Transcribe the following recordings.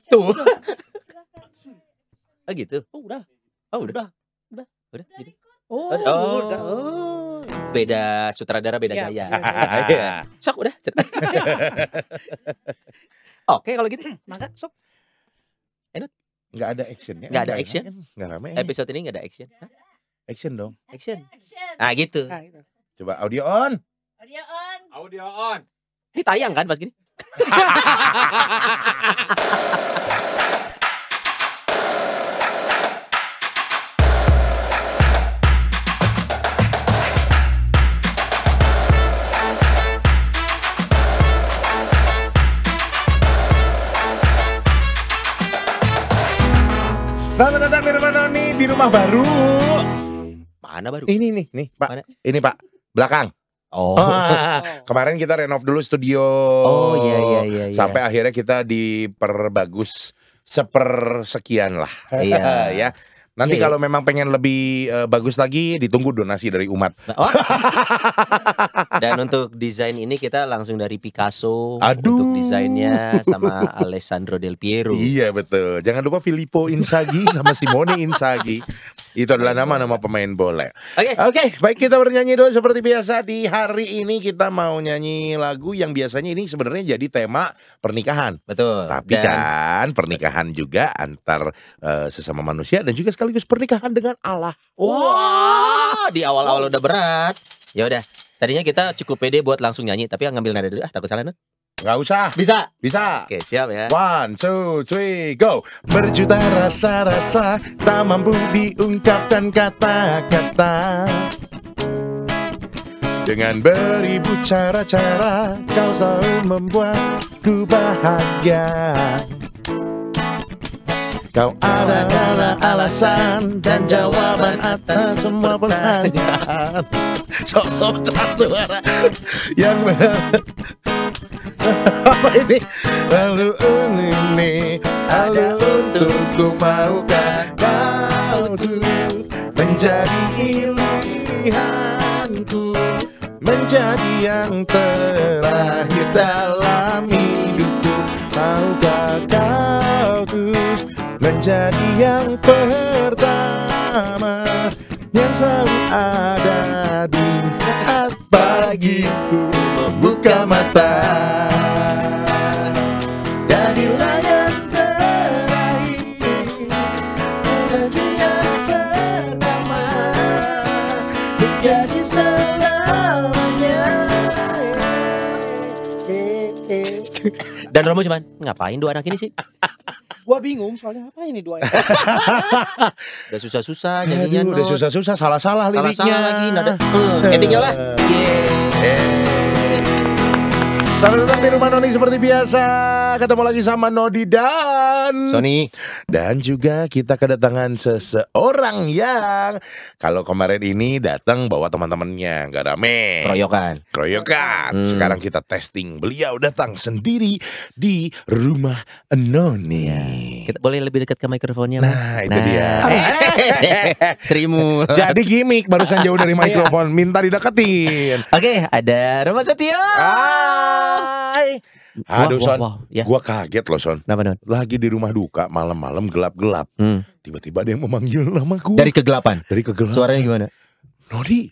Tuh. Ah gitu. Oh, udah. Udah gitu. Oh. Beda sutradara, beda Iya, gaya. iya. Sok udah cerita. Oke kalau gitu, maka sok. Nggak ada actionnya. Nggak ada action? Nggak rame. Episode ini nggak ada action. Hah? Action dong. Action. Ah gitu. Nah, itu. Coba audio on. Audio on. Ini tayang kan pas gini? Selamat datang di rumah Noni, di rumah baru. Mana baru? Ini nih, Pak. Mana? Ini Pak, belakang. Oh. Kemarin kita renov dulu studio. Oh iya. Sampai akhirnya kita diperbagus sepersekian lah. Iya. Ya. Nanti Iya. kalau memang pengen lebih bagus lagi, ditunggu donasi dari umat. Oh. Dan untuk desain ini kita langsung dari Picasso. Aduh. Untuk desainnya sama Alessandro Del Piero. Iya betul. Jangan lupa Filippo Inzaghi sama Simone Inzaghi. Itu adalah nama-nama pemain bola. Oke, baik, kita bernyanyi dulu seperti biasa. Di hari ini kita mau nyanyi lagu yang biasanya ini sebenarnya jadi tema pernikahan. Betul. Tapi Dan kan pernikahan juga antar sesama manusia dan juga sekaligus pernikahan dengan Allah. wah, di awal-awal udah berat. Ya udah, tadinya kita cukup pede buat langsung nyanyi, tapi ngambil nada dulu takut salah Nut. Nggak usah. Bisa. Bisa. Oke, siap ya. 1, 2, 3, go. Berjuta rasa-rasa tak mampu diungkapkan kata-kata. Dengan beribu cara-cara kau selalu membuatku bahagia. Kau adalah alasan dan jawaban atas semua pertanyaan. Sok-sok suara yang benar. Apa ini? Lalu ini ada untukku, maukah kau tuh menjadi pilihanku, menjadi yang terakhir dalam hidupku. Maukah kau tuh menjadi yang pertama, yang selalu ada di saat pagiku membuka mata. Jadilah yang terakhir, menjadi yang pertama, menjadi selamanya. Dan Romo cuman ngapain dua anak ini sih? Gua bingung soalnya apa ini dua. Udah susah-susah nyanyinya. Aduh, udah Not. susah-susah, salah-salah liriknya. Salah-salah lagi nada. Endingnya lah. Selamat datang di rumah Noni seperti biasa. Ketemu lagi sama Nodi dan Sony. Dan juga kita kedatangan seseorang yang kalau kemarin ini datang bawa teman-temannya, nggak rame. Keroyokan. Sekarang kita testing. Beliau datang sendiri di rumah Noni. Kita boleh lebih dekat ke mikrofonnya, Nah, itu dia. Serimu. Jadi gimmick barusan jauh dari mikrofon, minta dideketin. Oke, ada Romo Setio. Hai. Aduh Wah, Son, wah, ya. gua kaget loh Son. Kenapa, Non? Lagi di rumah duka, malam-malam gelap-gelap. Tiba-tiba ada yang memanggil nama gua. Dari kegelapan. Dari kegelapan. Suaranya gimana? Nodi.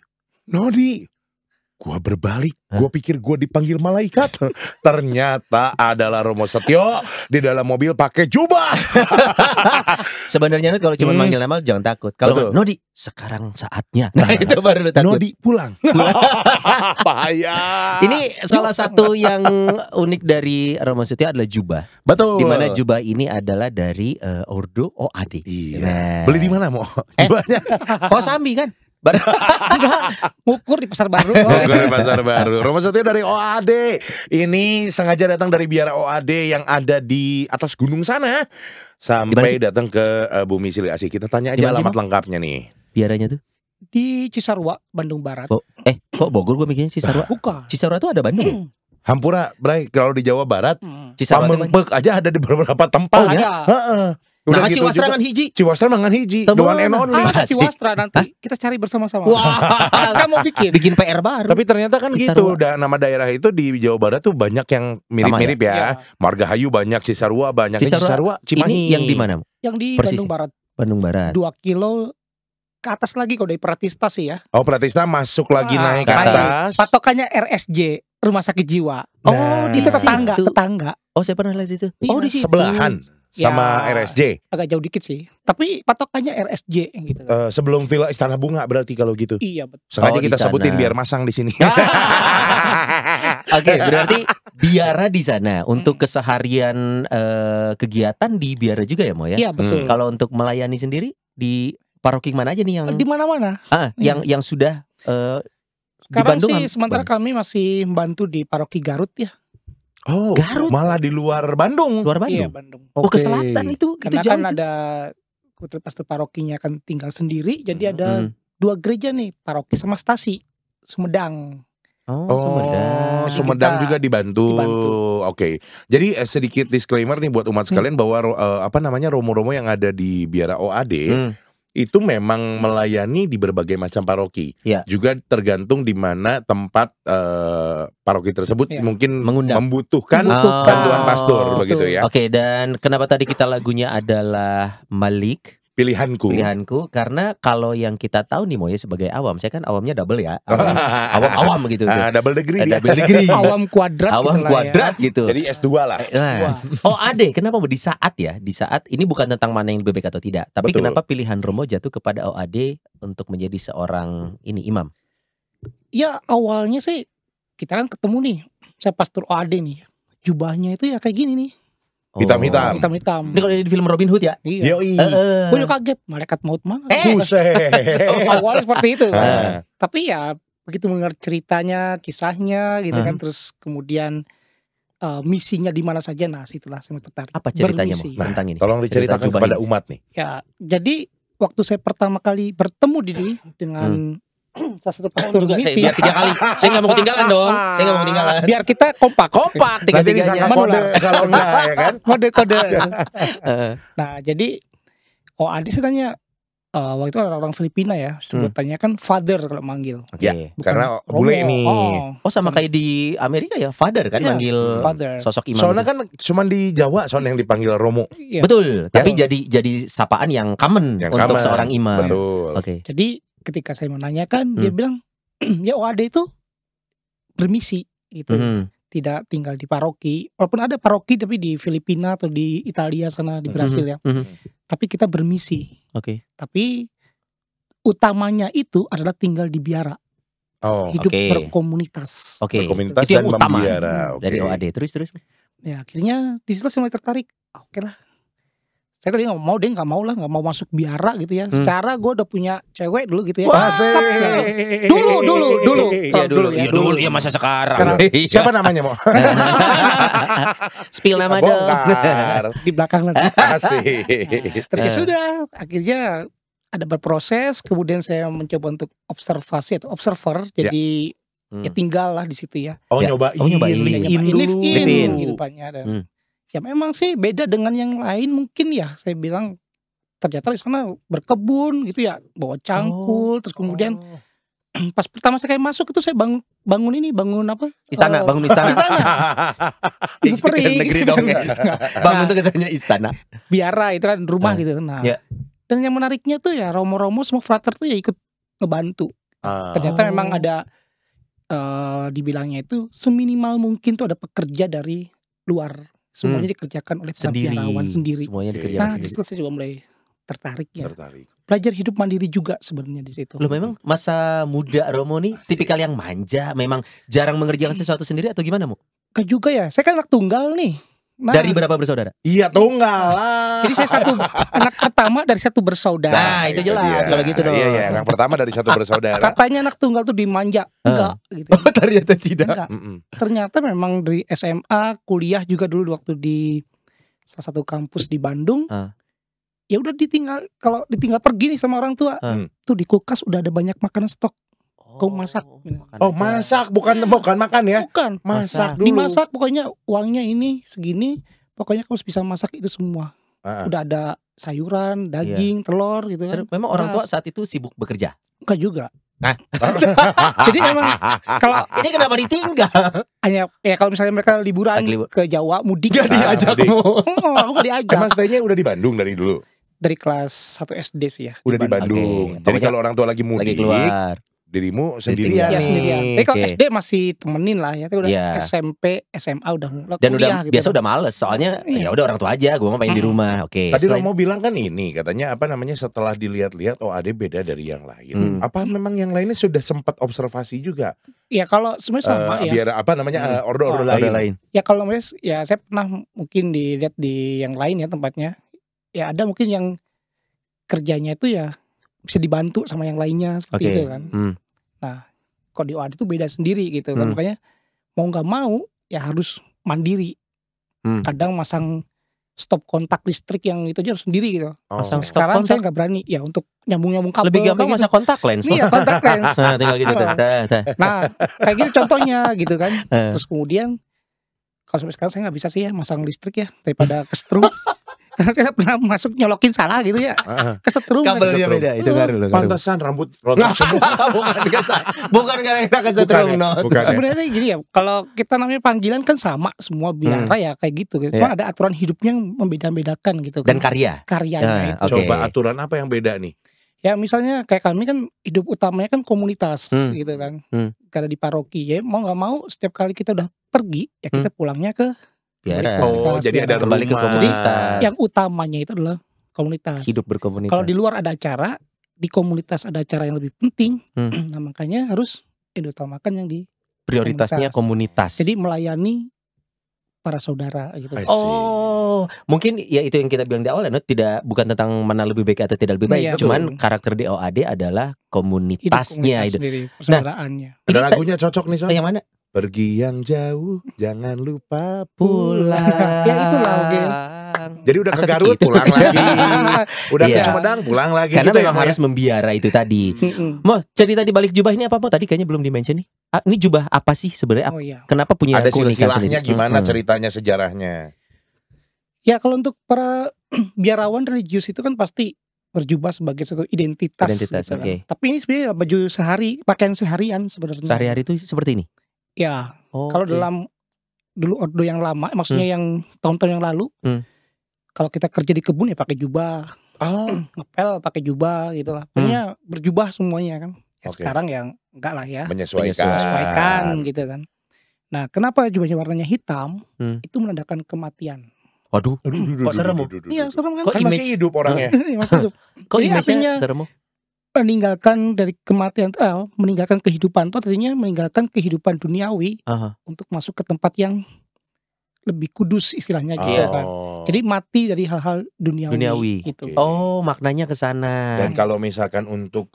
Gua berbalik, gua pikir gua dipanggil malaikat. Ternyata adalah Romo Setio di dalam mobil pakai jubah. Sebenarnya Nut kalau cuma manggil nama jangan takut. Kalau Betul. Nodi, sekarang saatnya. Nah, itu baru lu takut. Nodi pulang. Bahaya. Ini salah satu yang unik dari Romo Setio adalah jubah. Betul. Di mana jubah ini adalah dari Ordo OAD. Iya. Nah. Beli di mana Mo? Jubahnya. Kosambi kan? Ngukur di pasar baru. Bogor Pasar Baru. Romo Setio dari OAD. Ini sengaja datang dari biara OAD yang ada di atas gunung sana. Sampai datang ke Bumi Sili Asih. Kita tanya aja alamat lengkapnya nih. Biaranya tuh? Di Cisarua, Bandung Barat. Kok Bogor gue mikirnya Cisarua? Bukan. Cisarua tuh ada Bandung. Hampura, Bray, kalau di Jawa Barat, Cisarua tuh Pamengpeuk aja ada di beberapa tempat. Oh, ada. Heeh. Udah Nah, gitu Ciwastra juga, ngan hiji. Ciwastra mangan hiji, the one and only. Ciwastra nanti kita cari bersama-sama. Kamu mau Bikin PR baru. Tapi ternyata kan Cisarua. gitu, nama daerah itu di Jawa Barat tuh banyak yang mirip-mirip ya. Iya. Margahayu banyak, Cisarua banyak. Cisarua, Cimahi. Ini yang di mana? Yang di Persisnya. Bandung Barat. Bandung Barat. 2 kilo ke atas lagi kalau dari Pratista sih ya. Oh, Pratista masuk lagi naik ke naik. atas. Patokannya RSJ, Rumah Sakit Jiwa. Nah. Itu tetangga, Situ. tetangga. Oh, saya pernah lihat itu. Iya. Oh, di situ. Sebelahan sama Ya. RSJ. Agak jauh dikit sih. Tapi patokannya RSJ gitu. Sebelum Villa Istana Bunga berarti kalau gitu. Iya betul. Sengaja Oh, di kita sebutin sana. biar masang di sini. Oke, berarti biara di sana untuk keseharian kegiatan di biara juga ya, Mo ya? Iya betul. Kalau untuk melayani sendiri di paroki mana aja nih yang Di mana-mana. yang sudah di Sekarang Bandung sih sementara kami masih membantu di Paroki Garut ya. Oh, Garut. malah di luar Bandung. luar Iya Bandung. Bandung. Oh, ke Oke. selatan itu Karena jauh kan itu. ada pastor parokinya kan tinggal sendiri, jadi ada Hmm. 2 gereja nih, paroki sama stasi Sumedang. Oh, Oh, Sumedang. Sumedang Kita juga dibantu. dibantu. Oke. Jadi sedikit disclaimer nih buat umat sekalian bahwa romo-romo yang ada di Biara OAD Hmm. itu memang melayani di berbagai macam paroki. Ya. Juga tergantung di mana tempat paroki tersebut Ya. mungkin Mengundang. membutuhkan Membutuhkan. bantuan pastor Betul. begitu ya. Oke, dan kenapa tadi kita lagunya adalah Malik? Pilihanku karena kalau yang kita tahu nih Moye sebagai awam, saya kan awamnya double ya, awam gitu. Double degree dia. Double degree. Awam kuadrat Awam gitu lah kuadrat ya. gitu. Jadi S2 lah. Nah, OAD kenapa di saat ini bukan tentang mana yang lebih baik atau tidak, tapi Betul. kenapa pilihan Romo jatuh kepada OAD untuk menjadi seorang imam? Ya awalnya sih kita kan ketemu nih, saya pastor OAD nih. Jubahnya itu ya kayak gini nih, Hitam-hitam. hitam-hitam. Ini kalau di film Robin Hood ya. Iya. Yoi. Gue juga kaget, malaikat maut mana? Buset. Awalnya seperti itu. Ah. Tapi ya begitu mendengar ceritanya, kisahnya gitu kan, Hmm. terus kemudian misinya di mana saja, nah situlah saya tertarik. Apa ceritanya Mo Bermisi. tentang ini? Tolong diceritakan Cerita kepada Jubah umat nih. Ya, jadi waktu saya pertama kali bertemu dengan salah satu pastor Juga misi, saya 3 kali. Saya nggak mau ketinggalan dong. Saya nggak mau ketinggalan. biar kita kompak. Kompak Nanti tiga-tiganya. disangka kode kalau enggak ya kan. Kode-kode. Heeh. Nah, jadi OAD saya tanya, waktu itu ada orang Filipina ya, sebutannya kan father kalau manggil. Oke. Ya, Bukan karena Romo. bule nih. Oh, sama kayak di Amerika ya, father kan Iya, manggil father. sosok imam. Soalnya gitu. kan cuma di Jawa soalnya yang dipanggil Romo. Iya. Betul, tapi jadi sapaan yang common Yang untuk common. seorang imam. Betul. Oke. Jadi ketika saya menanyakan, dia bilang, ya OAD itu bermisi gitu. Mhm. Tidak tinggal di paroki. Walaupun ada paroki tapi di Filipina atau di Italia sana, di Brasil ya. Mhm. Tapi kita bermisi. Oke. Tapi utamanya itu adalah tinggal di biara. Oh, Hidup oke. berkomunitas. Oke. berkomunitas Itu yang dan utama membiara. Oke. dari OAD. Terus. Ya akhirnya di situ saya mulai tertarik. Oke lah. Saya tadi nggak mau, dia nggak mau lah, nggak mau masuk biara gitu ya. Secara gue udah punya cewek dulu gitu ya. Wah, Cakep, ya. Dulu. Iya dulu. Iya masa sekarang. Karena- Iya. Siapa namanya mau? Spill nama dong. Bongkar. Di belakang nanti. Asik. Terus ya sudah, akhirnya ada berproses. Kemudian saya mencoba untuk observasi atau observer. Jadi ya tinggal lah di situ ya. Oh, Ya. nyobain, Oh, nyobain. live Ya, in dulu. live in Live in. kehidupannya. Dan ya memang sih beda dengan yang lain mungkin ya. Saya bilang ternyata di sana berkebun gitu ya, bawa cangkul. Terus kemudian pas pertama saya kayak masuk itu saya bangun apa? Istana, bangun istana. Ibu peri. Negeri dong ya. Bangun tuh kesannya istana. Biara itu kan rumah gitu. Nah, Ya. dan yang menariknya tuh ya romo-romo semua frater tuh ya ikut ngebantu. Ah. Ternyata memang ada dibilangnya itu seminimal mungkin tuh ada pekerja dari luar. Semuanya dikerjakan oleh para Sendiri. biarawan sendiri. Semuanya Oke. dikerjakan Nah, di sendiri. situ saya juga mulai tertarik ya. Tertarik. Belajar hidup mandiri juga sebenarnya di situ. Loh memang masa muda Romo nih tipikal yang manja, memang jarang mengerjakan sesuatu sendiri atau gimana Mu? Kan juga ya, saya kan anak tunggal nih. Nah, Dari berapa bersaudara? Iya, tunggal lah. jadi saya anak pertama dari satu bersaudara. Nah, itu jelas dia. kalau gitu dong. Iya, iya, yang pertama dari satu bersaudara. Katanya anak tunggal tuh dimanja, enggak gitu. Oh, ternyata tidak. Enggak. Mm-mm. Ternyata memang dari SMA, kuliah juga dulu waktu di salah satu kampus di Bandung. Ya udah kalau ditinggal pergi nih sama orang tua, tuh di kulkas udah ada banyak makanan stok. Kau masak. Oh, masak bukan makan ya? Bukan. Masak dulu. Dimasak pokoknya uangnya ini segini, pokoknya kamu bisa masak itu semua. Ah. Udah ada sayuran, daging, telur gitu kan. Memang orang tua saat itu sibuk bekerja? Enggak juga. Nah, jadi emang kalau ini kenapa ditinggal? Hanya ya kalau misalnya mereka liburan ke Jawa mudik gak diajak. Aku gak diajak. Emang stay-nya udah di Bandung dari dulu? Dari kelas 1 SD sih ya. Udah di Bandung. Jadi kalau orang tua lagi mudik, dirimu sendirian nih. Sendirian. Tapi kalau SD masih temenin lah ya. Tapi udah SMP, SMA udah mulai dan kuliah, udah gitu. biasa udah males. Soalnya ya udah orang tua aja. Gue mau main di rumah. Tadi Romo bilang kan ini katanya apa namanya setelah dilihat-lihat OAD beda dari yang lain. Apa memang yang lainnya sudah sempat observasi juga? Ya kalau sebenarnya sama ya. Biar apa namanya order lain. Ya kalau ya saya pernah mungkin dilihat di yang lain ya tempatnya. Ya ada mungkin yang kerjanya itu ya bisa dibantu sama yang lainnya seperti itu kan. Nah, kok di OAD itu beda sendiri gitu kan. Makanya mau nggak mau ya harus mandiri. Kadang masang stop kontak listrik yang itu aja harus sendiri gitu. Sekarang saya nggak berani ya untuk nyambung kabel. Lebih gampang masang kontak lens. Iya, kontak lens. Nah, tinggal gitu. Nah, kayak gitu contohnya gitu kan. Terus kemudian kalau sampai sekarang saya nggak bisa sih ya masang listrik ya daripada kesetrum. Karena saya pernah masuk nyolokin salah gitu ya. Kesetrum. Kabelnya beda itu ngaruh. Pantesan rambut rontok semua. Bukan gara-gara kesetrum. Sebenarnya sih gini ya, kalau kita namanya panggilan kan sama semua biara ya kayak gitu. Cuma ada aturan hidupnya yang membeda-bedakan gitu kan. Dan karyanya itu. Coba aturan apa yang beda nih? Ya misalnya kayak kami kan hidup utamanya kan komunitas gitu kan. Karena di paroki ya mau nggak mau setiap kali kita udah pergi ya kita pulangnya ke biara. Jadi ada kembali ke komunitas. Yang utamanya itu adalah komunitas. Hidup berkomunitas. Kalau di luar ada acara, di komunitas ada acara yang lebih penting. Nah makanya harus diutamakan yang di prioritasnya komunitas. Jadi melayani para saudara gitu. Oh, mungkin ya itu yang kita bilang di awal ya, bukan tentang mana lebih baik atau tidak lebih baik, cuman karakter di OAD adalah komunitasnya itu. Persaudaraannya. Ada lagunya cocok nih soalnya. Yang mana? Pergi yang jauh, jangan lupa pulang. Ya itulah mungkin. Jadi udah ke Garut pulang lagi, udah ke Sumedang pulang lagi. Karena memang harus membiara itu tadi. Mau cerita di balik jubah ini apa? Tadi kayaknya belum di-mention nih. Ini jubah apa sih sebenarnya? Kenapa punya ada silsilahnya gimana ceritanya sejarahnya? Ya kalau untuk para biarawan religius itu kan pasti berjubah sebagai suatu identitas gitu kan. Tapi ini sebenarnya baju pakaian seharian sebenarnya. Sehari-hari itu seperti ini? Ya, kalau dalam dulu ordo yang lama, maksudnya yang tahun-tahun yang lalu, kalau kita kerja di kebun ya pakai jubah, ngepel pakai jubah gitulah, pokoknya berjubah semuanya kan. Sekarang yang enggak lah ya, menyesuaikan gitu kan. Nah, kenapa jubahnya warnanya hitam? Itu menandakan kematian. Waduh, kok serem? Iya serem kan? Kan masih hidup orangnya. Masih hidup. Kok image-nya serem? Meninggalkan dari kematian, meninggalkan kehidupan itu artinya meninggalkan kehidupan duniawi untuk masuk ke tempat yang lebih kudus istilahnya gitu kan. Jadi mati dari hal-hal duniawi. Gitu. Oh, maknanya ke sana. Dan kalau misalkan untuk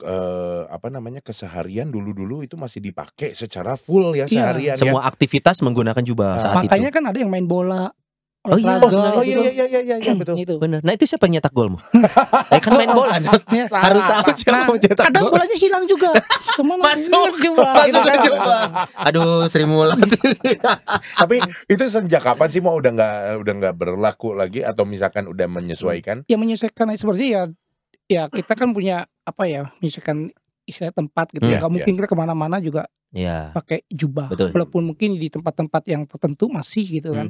keseharian dulu itu masih dipakai secara full ya seharian. Semua aktivitas menggunakan jubah saat itu. Makanya kan ada yang main bola. Iya betul. Itu. Benar. Nah itu siapa yang nyetak golmu? Kan main bola. Harus tahu siapa yang nyetak gol. Kadang bolanya hilang juga. Masuk ke jubah. Aduh, Sri Mulat. Tapi itu sejak kapan sih mau udah nggak berlaku lagi atau misalkan udah menyesuaikan? Ya menyesuaikan seperti ya kita kan punya menyesuaikan istilah tempat gitu. Gak mungkin kita kemana-mana juga pakai jubah. Walaupun mungkin di tempat-tempat yang tertentu masih gitu kan.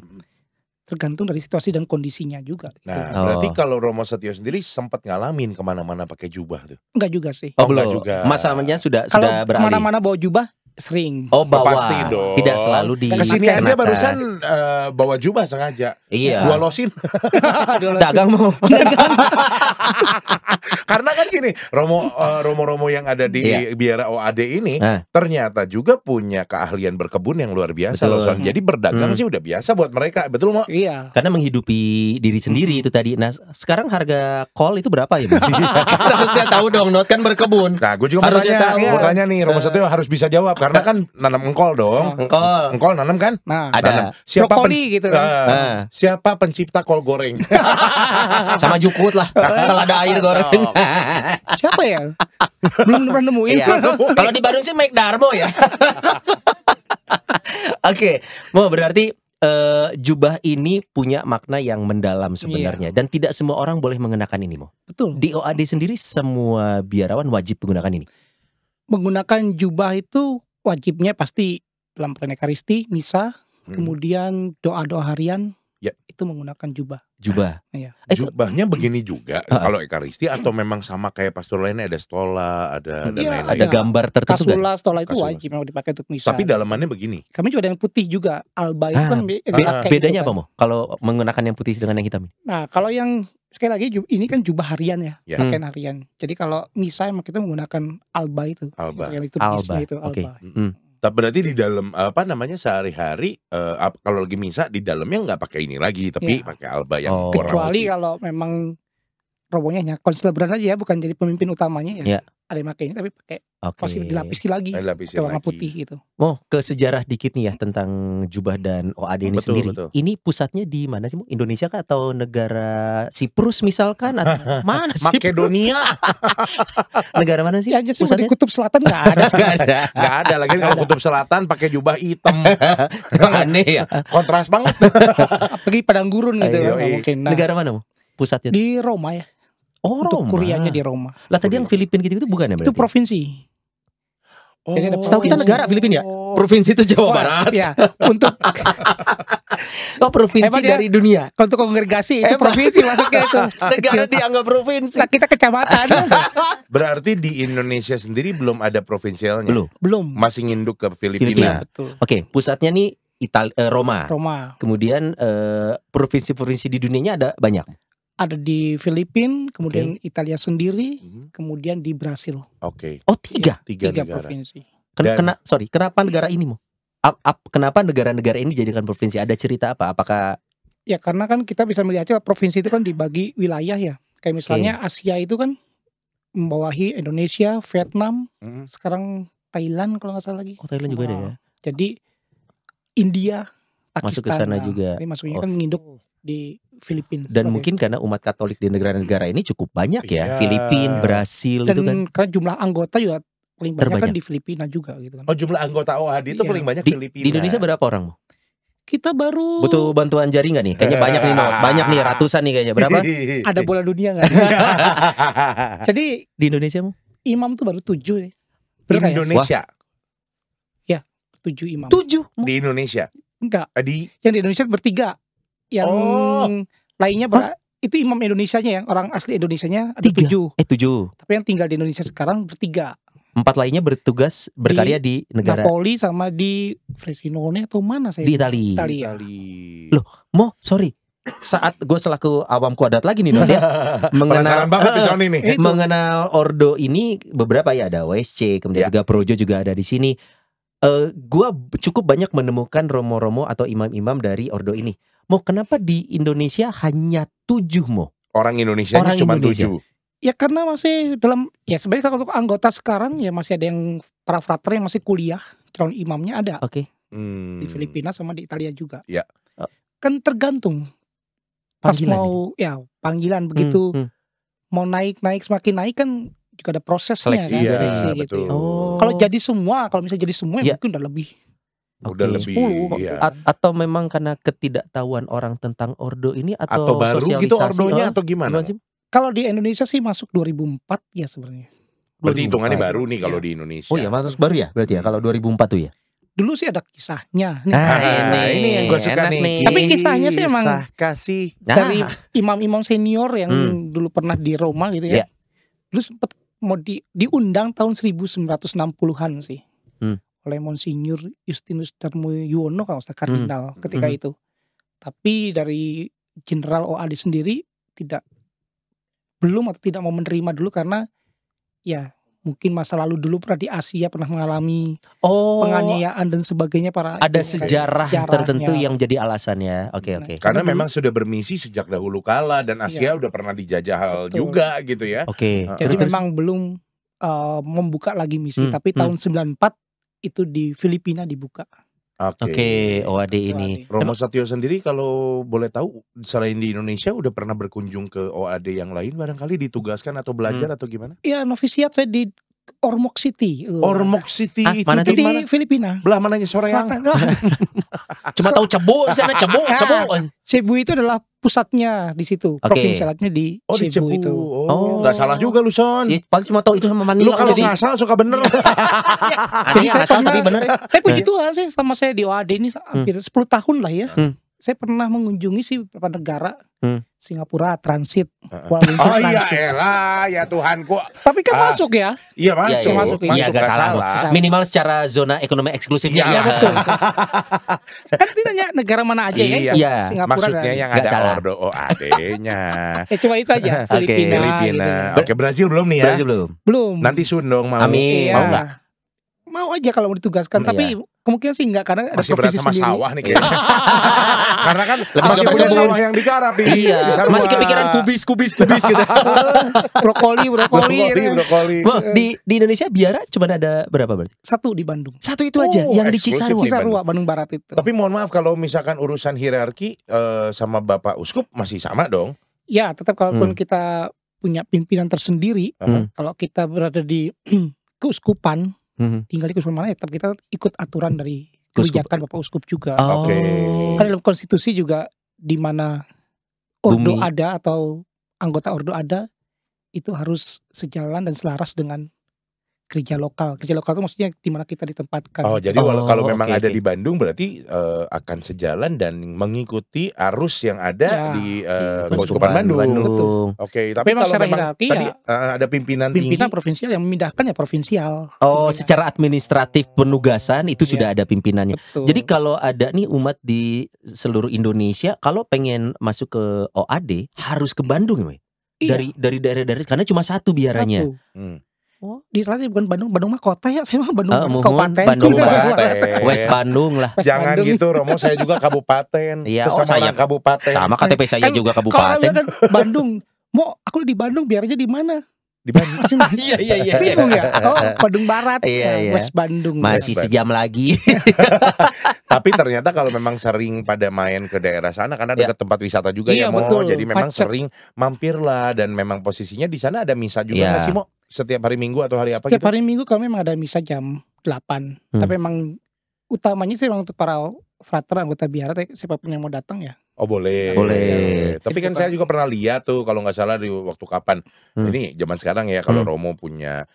Tergantung dari situasi dan kondisinya juga. Nah, berarti kalau Romo Setio sendiri sempat ngalamin kemana-mana pakai jubah tuh? Enggak juga sih. Enggak juga. Masanya sudah beralih. Kalau kemana-mana bawa jubah sering. Bawa. Pasti dong. Tidak selalu di. Kesini aja barusan bawa jubah sengaja. Iya. 2 losin. Dagang mau. Karena kan gini, Romo yang ada di biara OAD ini ternyata juga punya keahlian berkebun yang luar biasa loh. Jadi berdagang sih udah biasa buat mereka, betul Mo? Iya. Karena menghidupi diri sendiri itu tadi. Nah, sekarang harga kol itu berapa ya? Harusnya tahu dong, Not kan berkebun. Nah, gue juga mau tanya nih, Romo Setio harus bisa jawab karena kan nanam engkol dong. Engkol nanam kan? Nah, ada. Siapa gitu kan. Siapa pencipta kol goreng? Sama jukut lah. Selada air goreng. Siapa ya? Belum pernah nemuin. Kalau di Bandung sih Mike Darmo ya. Oke, mau berarti jubah ini punya makna yang mendalam sebenarnya dan tidak semua orang boleh mengenakan ini, Mo. Betul. Di OAD sendiri semua biarawan wajib menggunakan ini. Menggunakan jubah itu wajibnya pasti dalam perayaan Ekaristi, misa, kemudian doa-doa harian. Ya. Itu menggunakan jubah. Jubah. Iya. Jubahnya begini juga kalau Ekaristi atau memang sama kayak pastor lainnya ada stola, ada dan lain-lain. Ada gambar tertentu kan? Kasula, stola itu wajib memang dipakai untuk misa. Tapi dalamannya begini. Kami juga ada yang putih juga. Alba itu kan bedanya apa, Mo? Kalau menggunakan yang putih dengan yang hitam? Nah, kalau yang sekali lagi ini kan jubah harian ya, pakaian harian. Jadi kalau misa emang kita menggunakan alba itu. Alba. Yang itu alba. Tapi berarti di dalam sehari-hari kalau lagi misa di dalamnya nggak pakai ini lagi, tapi pakai alba yang warna kecuali putih. kalau memang rombongannya hanya konselebran aja ya, bukan jadi pemimpin utamanya ya. Ada yang pakai ini tapi pakai masih dilapisi lagi warna putih gitu. Oh, ke sejarah dikit nih ya tentang jubah dan OAD ini sendiri. Betul. Ini pusatnya di mana sih, Mo? Indonesia kah atau negara Siprus misalkan? Atau mana sih? Makedonia. Negara mana sih? Ya aja sih di Kutub Selatan nggak ada. Nggak ada lagi kalau Kutub Selatan pakai jubah hitam. Aneh ya. Kontras banget. Pergi padang gurun gitu mungkin. Negara mana, Mo? Pusatnya? Di Roma ya. Untuk Roma. kurianya di Roma. Lah tadi yang Filipina gitu bukan ya berarti? Itu provinsi. Setahu kita negara Filipina ya? Provinsi itu Jawa Barat. Ya, untuk provinsi dari dunia. Untuk kongregasi itu provinsi masuknya itu. Negara dianggap provinsi. Nah, kita kecamatan. Berarti di Indonesia sendiri belum ada provinsialnya. Belum. Masih nginduk ke Filipina. Betul. Oke, pusatnya nih Roma. Kemudian provinsi-provinsi di dunianya ada banyak. Ada di Filipina, kemudian Italia sendiri, kemudian di Brasil. Oke. Oh, tiga negara. Provinsi. Kenapa negara ini, Mo? Kenapa negara-negara ini dijadikan provinsi? Ada cerita apa? Apakah ya karena kan kita bisa melihatnya provinsi itu kan dibagi wilayah ya. Kayak misalnya Asia itu kan membawahi Indonesia, Vietnam, sekarang Thailand kalau nggak salah lagi. Oh, Thailand juga ada ya. Jadi India, Pakistan masuk ke sana juga. Ini masuknya kan nginduk di Filipina. Dan mungkin karena umat Katolik di negara-negara ini cukup banyak ya. Filipina, Brasil dan gitu kan. Karena jumlah anggota juga paling banyak kan di Filipina juga gitu kan. Oh, jumlah anggota OAD itu paling banyak Filipina. Di Indonesia berapa orang, Mo? Kita baru butuh bantuan jaring nggak nih? Kayaknya banyak nih, banyak nih, ratusan nih kayaknya. Berapa? Ada bola dunia nggak? Jadi di Indonesia, Mo? Imam tuh baru 7 ya. Di Indonesia? Ya, 7 imam. 7? Di Indonesia? Enggak. Yang di Indonesia bertiga. Yang lainnya itu imam Indonesianya, yang orang asli Indonesianya ada 7. 7. Tapi yang tinggal di Indonesia sekarang bertiga. 4 lainnya bertugas berkarya di negara Napoli sama di Frosinone atau mana saya? Di Italia. Loh, Mo, sorry. Saat gue selaku awam kuadrat lagi nih, Don ya. Mengenal Ordo ini beberapa ya, ada OSC, kemudian juga Projo juga ada di sini. Gue cukup banyak menemukan romo-romo atau imam-imam dari Ordo ini. Mo, kenapa di Indonesia hanya 7, Mo? Orang Indonesia cuma 7. Ya karena masih dalam, ya sebenarnya kalau anggota sekarang ya masih ada yang para frater yang masih kuliah, calon imamnya ada. Di Filipina sama di Italia juga. Ya. Kan tergantung. Pas mau panggilan begitu mau naik semakin naik kan juga ada prosesnya seleksi, kan, seleksi gitu. Kalau jadi semua, kalau misalnya jadi semua ya mungkin udah lebih. Udah lebih 10. Atau memang karena ketidaktahuan orang tentang Ordo ini atau baru gitu Ordonya atau gimana? Kalau di Indonesia sih masuk 2004 ya sebenarnya. Berarti hitungannya baru nih kalau di Indonesia. Oh ya, masuk baru ya berarti ya kalau 2004 tuh ya. Dulu sih ada kisahnya. Ini yang gue suka nih. Tapi kisahnya sih emang kasih dari imam-imam senior yang dulu pernah di Roma gitu ya. Dulu sempat mau diundang tahun 1960-an sih. Oleh Monsinyur Justinus Darmoyono kalau Ustaz Kardinal ketika itu. Tapi dari Jenderal OAD sendiri belum atau tidak mau menerima dulu karena ya mungkin masa lalu dulu pernah di Asia pernah mengalami penganiayaan dan sebagainya ada sejarah tertentu yang jadi alasannya. Oke. Karena memang sudah bermisi sejak dahulu kala dan Asia udah pernah dijajah juga gitu ya. Jadi memang belum membuka lagi misi, tapi tahun 94 itu di Filipina dibuka. OAD ini. Romo Satyo sendiri kalau boleh tahu selain di Indonesia udah pernah berkunjung ke OAD yang lain barangkali ditugaskan atau belajar atau gimana? Ya novisiat saya di Ormoc City. Ormoc City itu mana Itu tuh? di Filipina. Belah mananya Soreang? Cuma tahu Cebu di sana, Cebu. Cebu itu adalah pusatnya di situ. Provinsialnya di di Cebu Cebu itu. Oh, nggak salah juga lu Son. Ya, paling cuma tahu itu sama Lu Manila. kalau ngasal suka bener. Jadi saya asal pernah- tapi bener ya. Tapi puji Tuhan sih sama saya di OAD ini hampir 10 tahun lah ya. Saya pernah mengunjungi sih beberapa negara. Singapura transit, Kuala Lumpur Oh iya transit. elah ya Tuhanku. Tapi kan masuk ya. Iya masuk. masuk, Masuk, Iya, nggak gak salah. Minimal secara zona ekonomi eksklusifnya. Iya, ya. Betul. Kan ditanya negara mana aja Iya. ya. Iya. Singapura Maksudnya dan yang Nggak ada salah. ordo OAD-nya. cuma itu aja. Filipina. Filipina. Gitu. Oke, Brazil belum nih ya. Brazil belum. Belum. Nanti Sun dong mau. Amin. Mau nggak? Mau aja kalau mau ditugaskan, Iya. tapi kemungkinan sih enggak karena ada Masih berat provinsi sama sendiri. sawah nih kayaknya. Karena kan Lebih masih suka punya berkebun. sawah yang digarap nih. Iya. Cisarua. Masih kepikiran kubis gitu. brokoli. Brokoli. Wah, di Indonesia biara cuma ada berapa berarti? Satu di Bandung. Satu itu aja yang di eksklusif Cisarua. di Cisarua, Bandung Barat itu. Tapi mohon maaf kalau misalkan urusan hierarki sama Bapak Uskup masih sama dong. Ya, tetap kalaupun kita punya pimpinan tersendiri, kalau kita berada di keuskupan, tinggal di keuskupan mana ya, tetap kita ikut aturan dari kebijakan Bapak Uskup juga. Oh. Oke. Kan dalam konstitusi juga di mana ordo Bumi. ada atau anggota ordo ada, itu harus sejalan dan selaras dengan gereja lokal. Gereja lokal itu maksudnya di mana kita ditempatkan. Oh, jadi kalau memang ada di Bandung berarti akan sejalan dan mengikuti arus yang ada Ya. di Keuskupan Keuskupan Bandung. Betul. Oke, tapi Memang kalau secara memang hierarki tadi ya, ada pimpinan pimpinan tinggi. provinsial yang memindahkan ya provinsial. Oh, Pimpinan. secara administratif penugasan itu Iya. sudah ada pimpinannya. Betul. Jadi kalau ada nih umat di seluruh Indonesia, kalau pengen masuk ke OAD harus ke Bandung ya, May? Iya. Dari daerah-daerah karena cuma satu biaranya. Satu. Hmm. Oh, di Rati bukan Bandung, Bandung mah kota ya, saya mah Bandung Muhun, kabupaten. Bandung Kabupaten. West Bandung lah. West Jangan Bandung. gitu Romo, saya juga kabupaten. Iya, Kesamaan saya kabupaten. sama KTP saya Kan juga Kalau kabupaten. kan Bandung, mau aku di Bandung biar aja di mana? Di Bandung. Iya. Bingung ya? Oh, Bandung Barat, Iya, iya. West Bandung. Masih West sejam lagi. Tapi ternyata kalau memang sering pada main ke daerah sana karena Ya. dekat tempat wisata juga Iya, ya Mo. betul. Jadi memang Macet. sering mampirlah dan memang posisinya di sana ada misa juga Iya. nggak sih Mo? Setiap hari Minggu atau hari apa Setiap gitu? hari Minggu kami memang ada misa jam 8. Tapi memang utamanya sih memang untuk para frater anggota biara, siapapun yang mau datang ya. Oh boleh. Boleh. Tapi kan saya juga pernah lihat tuh kalau nggak salah di waktu kapan. Ini zaman sekarang ya kalau Romo punya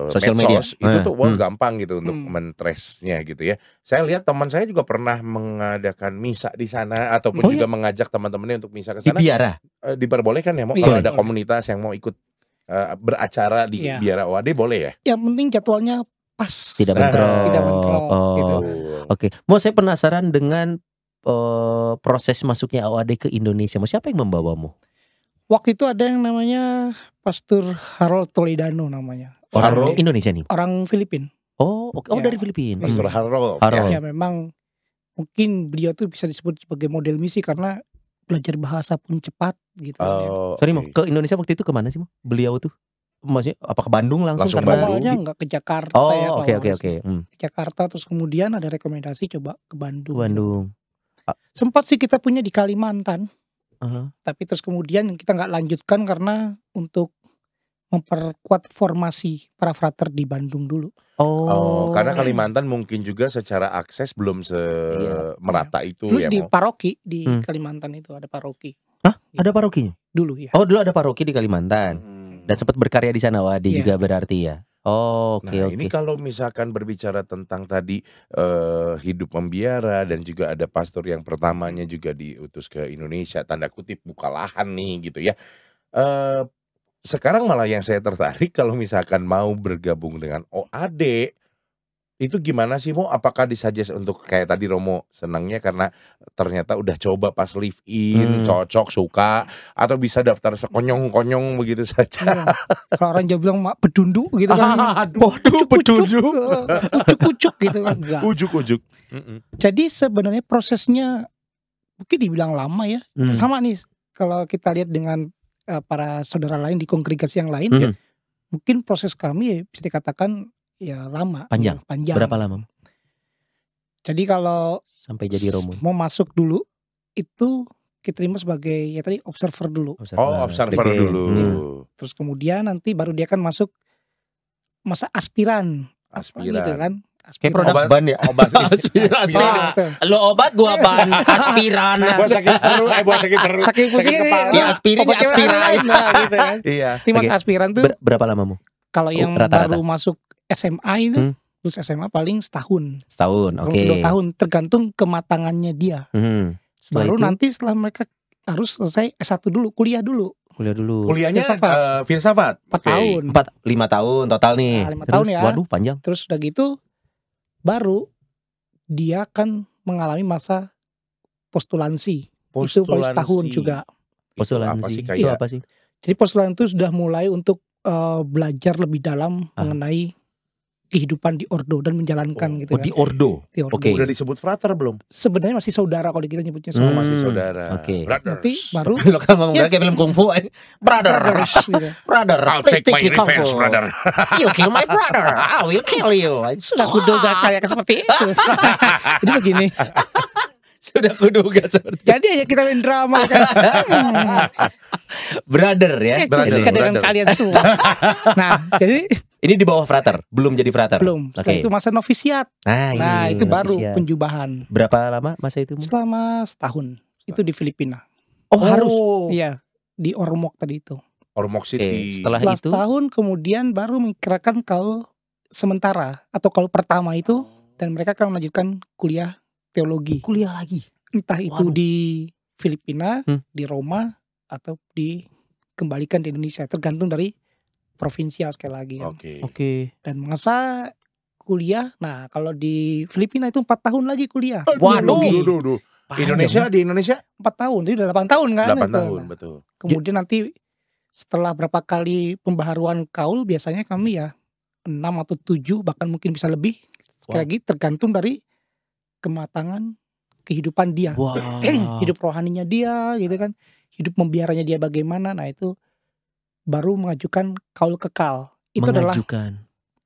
Sosial medsos media. itu tuh wah gampang gitu untuk mentresnya gitu ya. Saya lihat teman saya juga pernah mengadakan misa di sana ataupun juga mengajak teman-temannya untuk misa ke Di sana. biara. Diperbolehkan ya Mo? Iya, Kalau ada boleh. komunitas yang mau ikut beracara di Iya. Biara OAD boleh ya? Yang penting jadwalnya pas. Tidak bentrok. Tidak bentrok, Oh. gitu. Oke. Mau saya penasaran dengan proses masuknya OAD ke Indonesia. Mau siapa yang membawamu? Waktu itu ada yang namanya Pastor Harold Toledano namanya. Orang Indonesia nih. Orang Filipina. Oh, oke. Oh, Ya. dari Filipina. Pastor Harold. Harold. Ya memang mungkin beliau tuh bisa disebut sebagai model misi karena belajar bahasa pun cepat gitu. Oh, Sorry, oke. Mo. Ke Indonesia waktu itu kemana sih, Mo? Beliau tuh? Maksudnya apa ke Bandung langsung? Langsung karena... Bandung. Awalnya nggak ke Jakarta Oh, ya. kalau oke. awalnya sih. Ke Jakarta terus kemudian ada rekomendasi coba ke Bandung. Bandung. Sempat sih kita punya di Kalimantan, Aha. tapi terus kemudian kita nggak lanjutkan karena untuk memperkuat formasi para frater di Bandung dulu. Oh, karena Kalimantan mungkin juga secara akses belum merata itu Dulu ya di Mo. paroki di Kalimantan itu ada paroki. Hah? Ada parokinya? Dulu ya. Oh, dulu ada paroki di Kalimantan. Dan sempat berkarya di sana. Wah, Iya. juga berarti ya. Oh, oke. Nah ini kalau misalkan berbicara tentang tadi hidup membiara dan juga ada pastor yang pertamanya juga diutus ke Indonesia, tanda kutip buka lahan nih gitu ya. Sekarang malah yang saya tertarik kalau misalkan mau bergabung dengan OAD itu gimana sih Mo? Apakah disuggest untuk kayak tadi Romo senangnya karena ternyata udah coba pas live in cocok suka atau bisa daftar sekonyong-konyong begitu saja? Iya. Kalau orang Jawa bilang mak bedundu gitu kan. Waduh, bedundu. Ucuk-ucuk gitu kan. Enggak. Ujuk-ujuk. Jadi sebenarnya prosesnya mungkin dibilang lama ya. Sama nih kalau kita lihat dengan para saudara lain di kongregasi yang lain ya, mungkin proses kami ya bisa dikatakan ya lama. Panjang. Berapa lama? Jadi kalau sampai jadi Romo mau masuk dulu itu kita terima sebagai ya tadi observer dulu. Oh, observer dulu. Terus kemudian nanti baru dia akan masuk masa aspiran gitu kan. Kayak produk ban ya. Obat aspiran. Lo obat gua ban aspiran. buat sakit perut, buat sakit perut. Saking pusing kepala. Ya aspirin ya aspiran. Nah, gitu kan. Iya. Ini masa aspiran tuh Berapa lama, Mo? kalau yang rata-rata? baru masuk SMA itu lulus SMA paling setahun. Setahun, oke. 2 tahun tergantung kematangannya dia. Setelah Baru itu, nanti setelah mereka harus selesai S1 dulu, kuliah dulu. Kuliahnya Filsafat. filsafat. 4 tahun. 5 tahun total nih. Nah, 5 Terus, tahun ya. Waduh panjang. Terus udah gitu baru dia akan mengalami masa postulansi. Itu paling setahun juga. Postulansi. Apa sih Itu kayak apa sih? Jadi postulansi itu sudah mulai untuk belajar lebih dalam mengenai kehidupan di Ordo dan menjalankan gitu kan. Di Ordo. Di Ordo. Oke. udah disebut frater belum? Sebenarnya masih saudara kalau kita nyebutnya Oh, saudara. masih saudara. Oke. Nanti Brothers. baru Lo kan ngomong kayak film kungfu. Brother. brothers gitu. Brother. I'll Please take my me kung revenge, fu. brother. You kill my brother. I will kill you. Sudah kuduga kayak seperti itu. Jadi begini. Sudah kuduga seperti Jadi aja kita main drama kan. brother ya. Saya suka dengan kalian semua. Nah, jadi Ini di bawah frater, belum jadi frater. belum. Setelah Oke. itu masa novisiat. Nah, Nah, itu baru novisiat. penjubahan. Berapa lama masa itu? Mo? Selama setahun. Itu di Filipina. Oh, harus. Iya, di Ormoc tadi itu. Ormoc Oke, City. setelah Setelah itu? setahun kemudian baru mengkirakan kalau sementara atau kalau pertama itu dan mereka akan melanjutkan kuliah teologi. Kuliah lagi. Entah itu Waduh. di Filipina, di Roma atau dikembalikan di Indonesia, tergantung dari provinsial sekali lagi kan. Oke. Dan masa kuliah, nah kalau di Filipina itu 4 tahun lagi kuliah. Waduh. Duh. Indonesia di Indonesia 4 tahun, jadi udah 8 tahun kan. 8 itu. tahun Nah, betul. kemudian nanti setelah berapa kali pembaharuan kaul, biasanya kami ya 6 atau 7 bahkan mungkin bisa lebih. Sekali lagi tergantung dari kematangan kehidupan dia. Wah. Hidup rohaninya dia gitu kan. Hidup membiaranya dia bagaimana. Nah, itu baru mengajukan kaul kekal. Itu adalah Mengajukan.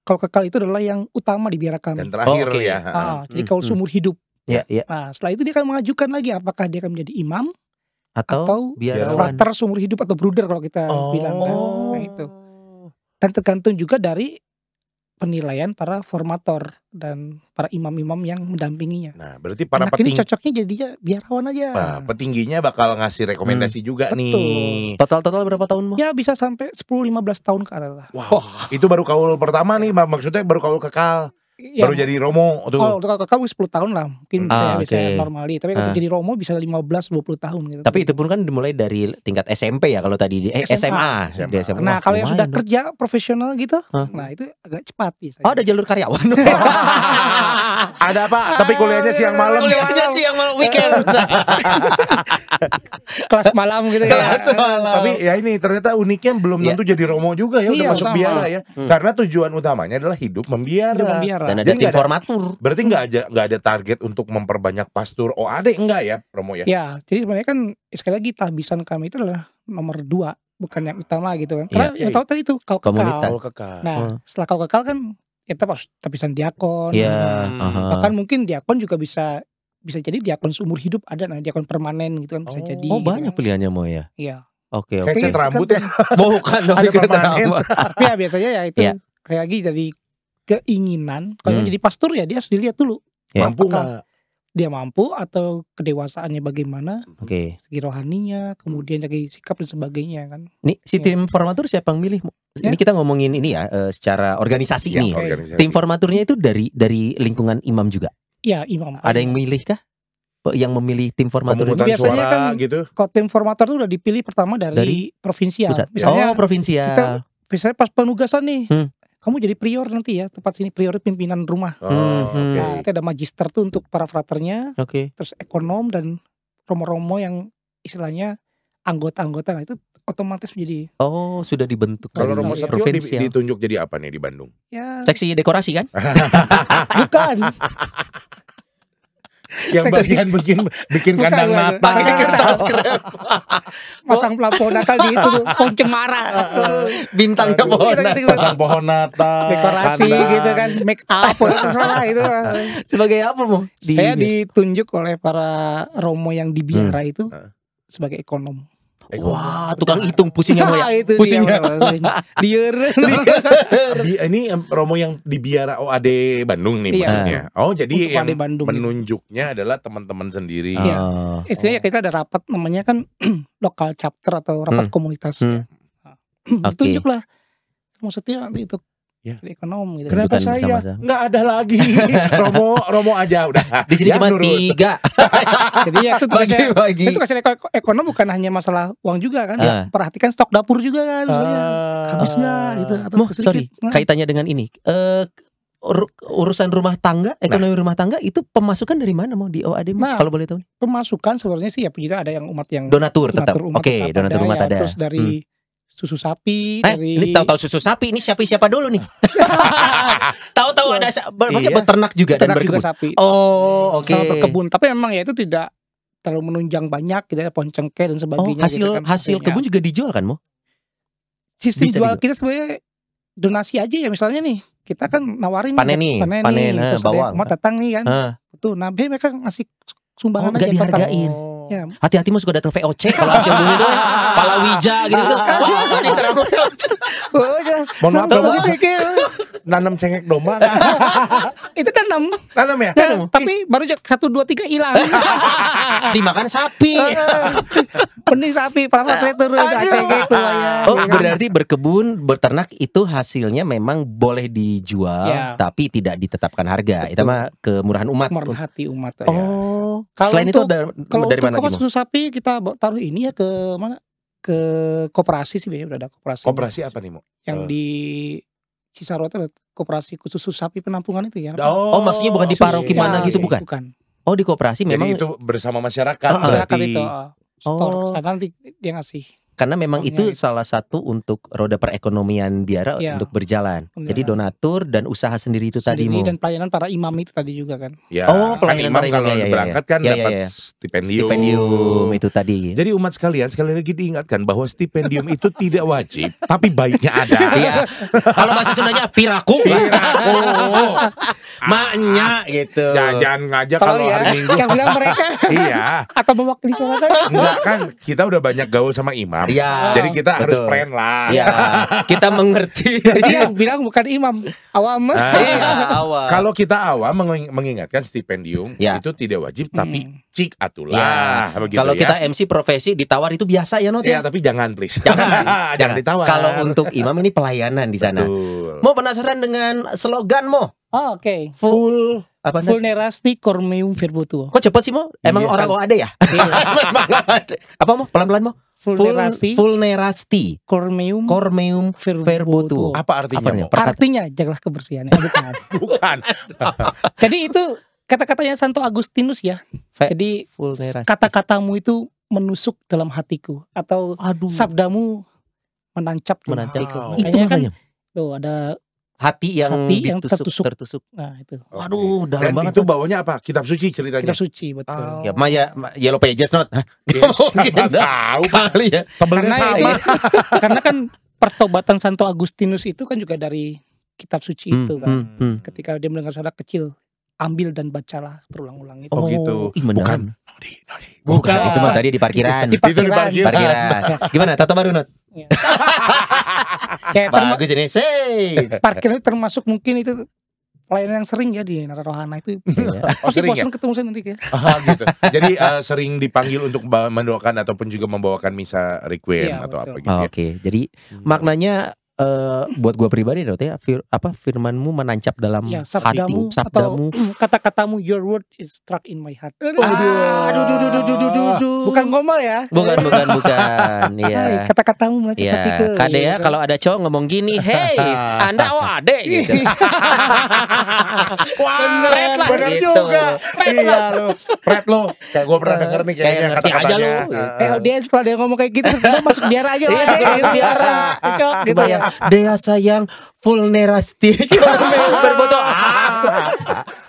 kaul kekal itu adalah yang utama di biara kami. Dan terakhir oke. ya. Jadi kaul seumur hidup. Ya, ya. Nah, setelah itu dia akan mengajukan lagi apakah dia akan menjadi imam Atau atau biarawan. frater seumur hidup atau bruder kalau kita bilang kan. Nah, itu. Dan tergantung juga dari penilaian para formator dan para imam-imam yang mendampinginya. Nah, berarti para Anak ini cocoknya jadinya biarawan aja. petingginya bakal ngasih rekomendasi juga nih. Total berapa tahun, Mo? Ya bisa sampai 10-15 tahun ke atas lah. Wah, itu baru kaul pertama nih, maksudnya baru kaul kekal. Ya, Baru jadi Romo tuh. Oh, untuk kamu 10 tahun lah. Mungkin bisa oke. normali. Tapi kalau jadi Romo bisa 15-20 tahun gitu. Tapi itu pun kan dimulai dari tingkat SMP ya kalau tadi di SMA. Di SMA. Nah, Wah, kalau yang sudah lumayan dong. kerja profesional gitu, nah itu agak cepat bisa. Oh, ada jalur karyawan. Ada apa? Tapi kuliahnya siang malam. Kuliahnya siang malam weekend. Kelas malam gitu ya. Kelas malam. Tapi ya ini ternyata uniknya belum tentu jadi Romo juga ya, udah Iya, masuk sama. biara ya. Karena tujuan utamanya adalah hidup membiara. Hidup membiara. Dan ada Jadi tim nggak ada- formatur. Berarti nggak ada target untuk memperbanyak pastor OAD enggak ya, Romo ya? Ya, jadi sebenarnya kan sekali lagi tahbisan kami itu adalah nomor 2, bukan yang utama gitu kan. Karena Iya. yang tahu tadi itu kalau Komunitas. kekal. Kaul kekal. Nah, setelah kau kekal kan kita harus tahbisan diakon. Iya, Bahkan mungkin diakon juga bisa jadi diakon seumur hidup ada, nah diakon permanen gitu kan bisa jadi. Oh, gitu banyak kan. pilihannya, Mo ya. Iya. Oke, Kayak oke. set rambut ya. Bukan dong, Ada ikut permanen. rambut. Tapi ya biasanya ya itu Iya. kayak lagi dari keinginan. Kalau jadi pastor ya dia harus dilihat dulu. Ya. Mampu Apakah nggak? dia mampu atau kedewasaannya bagaimana, Oke. segi rohaninya, kemudian dari sikap dan sebagainya kan. Nih, si tim formatur siapa yang milih? Mo? Ya. Ini kita ngomongin ini ya, secara organisasi Ya, nih. organisasi. Tim formaturnya itu dari lingkungan imam juga. Iya, imam. Ada yang milih kah? Yang memilih tim formatur ini? Pemungutan Biasanya suara kan gitu. Kalau tim formator itu udah dipilih pertama dari provinsial. Pusat. Misalnya, Oh, provinsial. misalnya pas penugasan nih, Hmm. kamu jadi prior nanti ya, tempat sini prior pimpinan rumah. Oh, Hmm. Nah, nanti ada magister tuh untuk para fraternya, Oke. terus ekonom dan romo-romo yang istilahnya anggota-anggota. Nah, itu otomatis menjadi Oh, sudah dibentuk Kalau dari Romo Setio provinsial. ditunjuk jadi apa nih di Bandung? ya Seksi dekorasi kan? bukan. Yang bagian bikin Bukan, kandang bukan. Natal. Pakai kertas krem. Masang plafon Natal di itu tuh, pohon cemara. Bintangnya pohon. Gitu-gitu. Pasang pohon Natal. Dekorasi kandang. gitu kan, make up terserah itu. Sebagai apa, Mo? Saya ditunjuk oleh para romo yang di biara itu sebagai ekonom. Wah, tukang hitung pusingnya Mo ya. Itu Pusingnya. Liar. Ini Romo yang di Biara OAD Bandung nih Iya. maksudnya. Oh, jadi Untuk yang OAD Bandung, menunjuknya adalah teman-teman sendiri. Iya. Oh. Istilahnya kita ada rapat namanya kan lokal chapter atau rapat komunitas. Hmm. Oke. Ditunjuk lah. Maksudnya itu Ya. jadi ekonom gitu. Kenapa Tunjukkan saya sama-sama. nggak ada lagi? Romo aja udah. Di sini Ya, cuma menurut- 3. Jadi ya itu tugasnya Bagi-bagi. itu tugasnya ekonom bukan hanya masalah uang juga kan. Ah. Perhatikan stok dapur juga kan. Misalnya habis nggak gitu atau Mo, sedikit. sorry, Nah, kaitannya dengan ini. Urusan rumah tangga, ekonomi rumah tangga itu pemasukan dari mana mau di OAD Mo? Nah. Kalau boleh tahu nih. pemasukan sebenarnya sih ya kita ada yang umat yang Donatur tetap. umat Oke, tetap donatur umat ya. ada. Terus dari susu sapi, dari Ini tahu-tahu susu sapi ini siapa dulu nih? Tahu-tahu ada maksudnya Iya. beternak juga dan ternak juga berkebun. sapi. Oh, oke. Sama berkebun. Tapi memang ya itu tidak terlalu menunjang banyak gitu ya, poncengke dan Oh, sebagainya. hasil gitu kan, hasil hasilnya. kebun juga dijual kan, Mo? Sistem bisa jual dijual. kita sebenarnya donasi aja ya, misalnya nih kita kan nawarin Panen nih, panen panen, nih, terus ada bawang. yang mau datang nih kan, Ah. tuh nah mereka ngasih sumbangan Oh, nggak aja tetap. dihargain. Ya. Hati-hati Mo suka datang VOC kalau hasil bumi itu palawija gitu tuh. Wah, diserang. Oh, ya. Mohon maaf, Nah, Romo. begitu, kayak- Nanam cengek domba nggak? itu tanam. Nanam ya? Tapi baru 1, 2, 3 hilang. Dimakan sapi. Benih sapi perangkat turun Aduh. cengek lumayan. Oh, ya kan? berarti berkebun, beternak itu hasilnya memang boleh dijual, Ya. tapi tidak ditetapkan harga. Itu Betul. mah kemurahan umat. Merhati umat ya. Oh, Kalau selain itu untuk- Kalau dari untuk mana lagi, Mo? susu sapi kita taruh ini ya ke mana? Ke koperasi sih biasanya udah ada koperasi. Koperasi apa nih, Mo? Yang di Cisarua itu ada koperasi khusus susu sapi penampungan itu ya. Oh, maksudnya bukan di paroki Ya, mana gitu, bukan? Bukan. Oh, di koperasi Jadi memang itu bersama masyarakat Masyarakat berarti. itu store Oh. sana nanti dia ngasih. karena memang Uangnya itu itu. salah satu untuk roda perekonomian biara Ya. untuk berjalan. Benar. Jadi donatur dan usaha sendiri itu tadi, Sendiri Mo. dan pelayanan para imam itu tadi juga kan. Ya, Oh, kan pelayanan imam para imam, kalau ya, ya, berangkat kan ya, ya, dapat ya. stipendium. Stipendium itu tadi. Jadi umat sekalian sekali lagi diingatkan bahwa stipendium itu tidak wajib, tapi baiknya ada. Iya. Kalau bahasa Sundanya piraku. Maknya gitu. Jajan ngajak Kalau kalau ya hari Minggu. yang bilang mereka Iya, atau mewakili siapa kan? enggak kan kita udah banyak gaul sama imam. Iya. Jadi kita harus Betul. friend lah. Iya, kita mengerti. Jadi yang bilang bukan imam, awam. Ah. Iya, awal. Kalau kita awam mengingatkan stipendium Ya. itu tidak wajib, tapi Hmm. cik atulah. Ya. Begitu Kalau ya. kita MC profesi ditawar itu biasa ya, Not Ya, ya. tapi jangan please. Jangan, jangan ditawar. Kalau untuk imam ini pelayanan di sana. Betul. Mau penasaran dengan slogan Mo? Oh, oke. Full Apa Nat? Vulnerasti cormeum verbotuo. Kok cepet sih Mo? Emang Iya, orang kan. OAD ya? Memang ada. Apa Mo? Pelan-pelan Mo. Vulnerasti Vulnerasti cormeum cormeum verbotuo. apa artinya, Apa nih? Mo? Artinya jagalah kebersihannya. Bukan. Bukan. Jadi itu kata-katanya Santo Agustinus ya. Ve- Jadi Vulnerasti. kata-katamu itu menusuk dalam hatiku atau Aduh. sabdamu menancap dalam Menancap. hatiku. Wow. Itu Makanya kan maknanya. tuh ada Hati yang Hati yang tertusuk. nah itu Waduh, dalam Dan banget. itu bawanya apa? Kitab suci ceritanya. kitab suci betul. Oh. Ya, Maya Yellow Pages Not. Hah? Ya, Mungkin siapa dah. tahu Kali ya. tebelnya Karena sama. Karena kan pertobatan Santo Agustinus itu kan juga dari kitab suci itu kan. Ketika dia mendengar suara kecil, ambil dan bacalah berulang-ulang itu. Oh, gitu. Ih, beneran. Bukan. Nodi. Bukan, Bukan. itu mah tadi di parkiran. Di Itu di parkiran. parkiran. Gimana? Tato baru Not? Kayak Bagus ini. Say. parkir itu termasuk mungkin itu pelayanan yang sering ya di Narohana itu. Oh, Pasti sering ya? bosan ketemu saya nanti ya. Ah, gitu. Jadi sering dipanggil untuk mendoakan ataupun juga membawakan misa requiem Iya, atau betul. apa gitu Oh, ya. Oke, jadi maknanya buat gua pribadi Dot ya, firmanmu menancap dalam Ya, hati, sabdamu sabdamu. atau kata-katamu, your word is struck in my heart. Aduh. Bukan ngomel ya. Bukan. Hai, Iya. kata-katamu menancap Ya, hatiku. Kade ya Gitu. kalau ada cowok ngomong gini, hey, Anda adek gitu. Wah, Bener lah. bener Gitu. juga. Iya lo, Pret lo. Kayak gue pernah denger nih Kayak kayaknya ngerti aja kata-katanya. lu. Dia kalau dia ngomong kayak gitu, udah masuk biara aja lah. Iya, masuk biara. Cocok gitu ya. Kebayang, Dea sayang vulnerasti. Berfoto.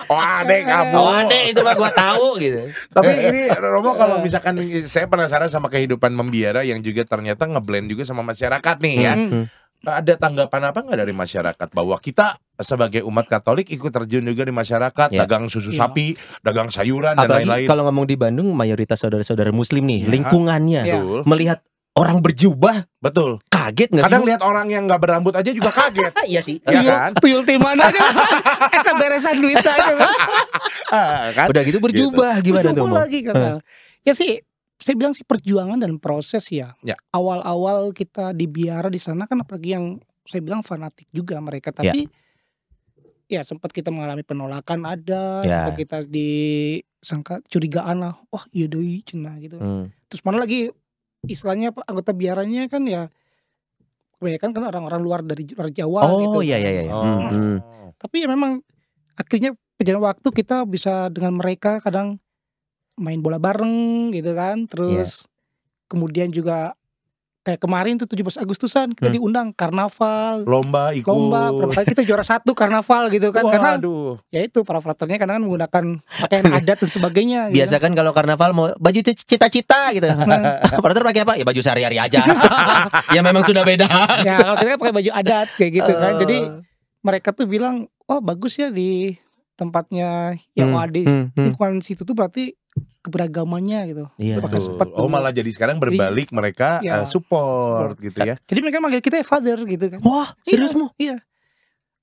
Oh, adek kamu. Oh, adek itu mah gua tahu gitu. Tapi ini Romo kalau misalkan saya penasaran sama kehidupan membiara yang juga ternyata ngeblend juga sama masyarakat nih ya. Ada tanggapan apa nggak dari masyarakat bahwa kita sebagai umat Katolik ikut terjun juga di masyarakat, Ya. dagang susu Iya. sapi, dagang sayuran dan Apalagi lain-lain. kalau ngomong di Bandung mayoritas saudara-saudara muslim nih, Iya. lingkungannya Iya. Betul. melihat orang berjubah. Betul. Kaget nggak sih? Kadang lihat orang yang nggak berambut aja juga kaget. Iya sih. Iya kan? Tuyul timana aja. Eta beresan duit aja. Kan? Udah gitu berjubah gimana tuh? Berjubah lagi kan. Ya sih, saya bilang sih perjuangan dan proses ya. Ya. Awal-awal kita dibiara di sana kan apalagi yang saya bilang fanatik juga mereka, tapi ya sempat kita mengalami penolakan ada, sempat kita disangka curigaan lah, wah iya doi cenah gitu. Terus mana lagi istilahnya anggota biaranya kan ya kebanyakan kan orang-orang luar dari luar Jawa gitu. Oh iya. Tapi ya memang akhirnya perjalanan waktu kita bisa dengan mereka kadang main bola bareng gitu kan. Terus kemudian juga kayak kemarin tuh 17 Agustusan kita diundang karnaval, lomba ikut. Lomba berapa kali kita juara 1 karnaval gitu kan. Karena Waduh. ya itu para operatornya kadang kan menggunakan pakaian adat dan sebagainya gitu. Biasa kan kalau karnaval mau baju cita-cita gitu. Operator pakai apa? Ya baju sehari-hari aja. Ya memang sudah beda. Ya kalau kita kan pakai baju adat kayak gitu kan. Jadi mereka tuh bilang, "Oh, bagus ya di tempatnya yang ada lingkungan situ tuh berarti keberagamannya gitu." Iya. Oh, malah jadi sekarang berbalik mereka support gitu ya. Jadi mereka manggil kita father gitu kan. Wah, serius mu? Iya.